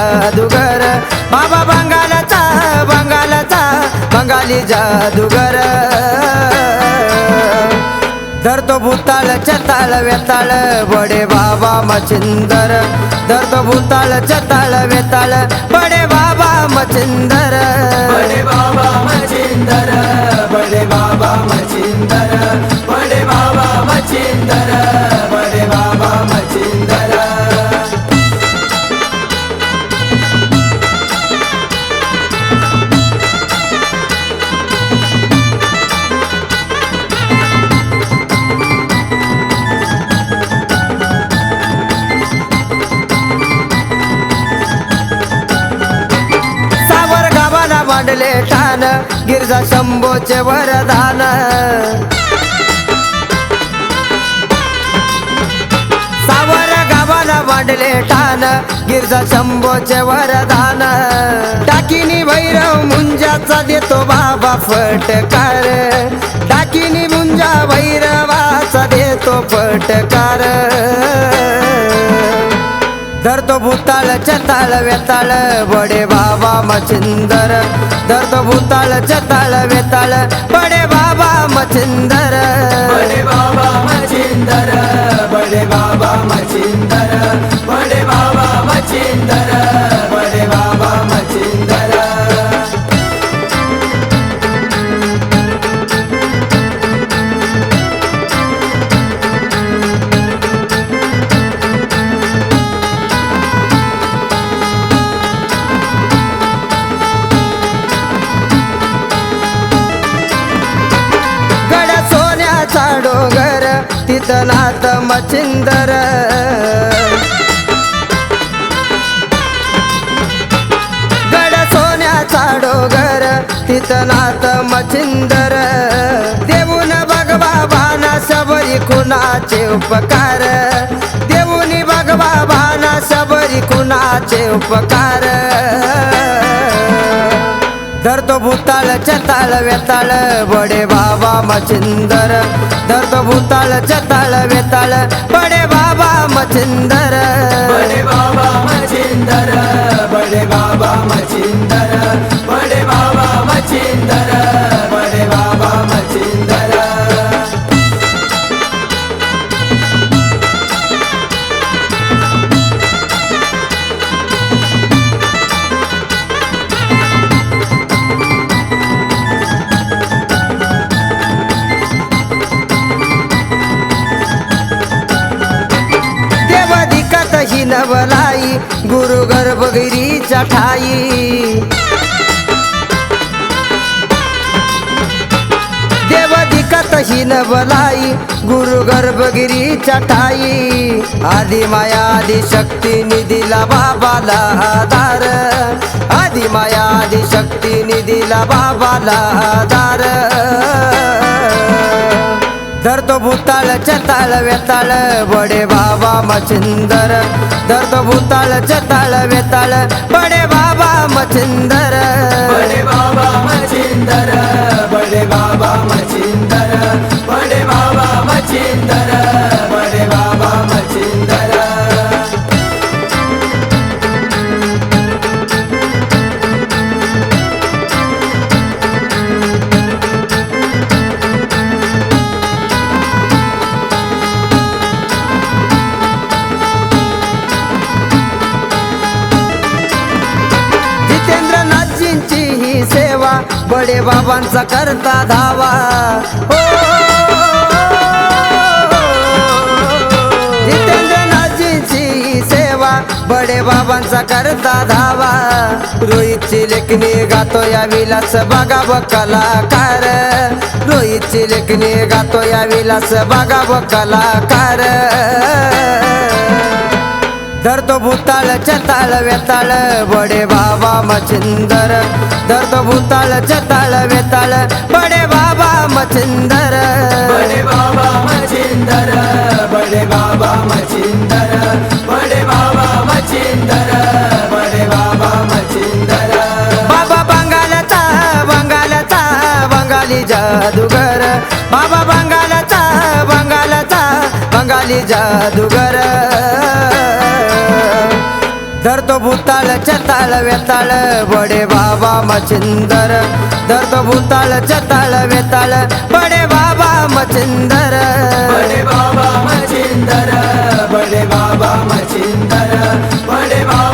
जादूगर बाबा बंगालचा बंगाली जादूगर धरतो भूताळ चताळ वेताळ बडे बाबा मच्छिंदर धरतो भूताळ चताळ वेताळ बडे बाबा मच्छिंदर बडे बाबा मच्छिंदर बडे बाबा मच्छिंदर बडे बाबा मच्छिंदर बडे बाबा मच्छिंदर मांडले ठाण गिरजा शंभोचे वरदान सावर गावाला मांडले ठाण गिरजा शंभोचे वरदान टाकिनी भैरव मुंजाचा देतो बाबा फटकार टाकिनी मुंजा भैरवाचा देतो फटकार धरतो भूताळ चताळ वेताळ बडे बाबा मच्छिंदर धरतो भूताळ चताळ वेताळ बडे बाबा मच्छिंदर बडे बाबा मच्छिंदर बडे बाबा मच्छिंदर बडे बाबा मच्छिंदर बडे बाबा मच्छिंदर डोंगर तिथं नाथ मच्छिंदर गड सोन्याचा डोंगर तिथं नाथ मच्छिंदर देऊन भगवा भाना सबरी कुणाचे उपकार देऊन भगवा भाना सबरी कुणाचे उपकार धरतो भूताळ चताळ वेताळ बडे बाबा मच्छिंदर धरतो भूताळ चताळ वेताळ बडे बाबा मच्छिंदर बडे बाबा मच्छिंदर बडे बाबा मच्छिंदर बडे बाबा मच्छिंदर बडे बाबा मच्छिंदर ही नवलाई गुरु गर्भगिरीच्या ठाई देव दिकत ही नवलाई गुरु गर्भगिरीच्या ठाई आदि माया आदि शक्ती निधीला बाबाला आधार आदि माया आदि शक्ती निधीला बाबाला आधार धरतो भूताळ चताळ वेताळ बडे बाबा मच्छिंदर धरतो भूताळ चताळ वेताळ बडे बाबा मच्छिंदर बडे बाबा मच्छिंदर बडे बाबा मच्छिंदर बडे बाबा मच्छिंदर बडे बाबा मच्छिंदर सेवा बडे बाबांचा करता धावा हो जितेंद्रनाथजींची सेवा बडे बाबांचा करता धावा रोहितची लेखणी गातो या विलास बघाव कलाकार रोहितची लेखणी गातो या विलास बघाव कलाकार धरतो भूताळ चताळ वेताळ बडे बाबा मच्छिंदर धरतो भूताळ चताळ वेताळ बडे बाबा मच्छिंदर बडे बाबा मच्छिंदर बडे बाबा मच्छिंदर बडे बाबा मच्छिंदर बडे बाबा मच्छिंदर बाबा बंगालचा बंगाली जादूगर बाबा बंगालचा बंगाली जादूगर धर धरतो भूताळ चताळ वेताळ बडे बाबा मच्छिंदर धरतो भूताळ चताळ वेताळ बडे बाबा मच्छिंदर बडे बाबा मच्छिंदर बडे बाबा मच्छिंदर बडे बाबा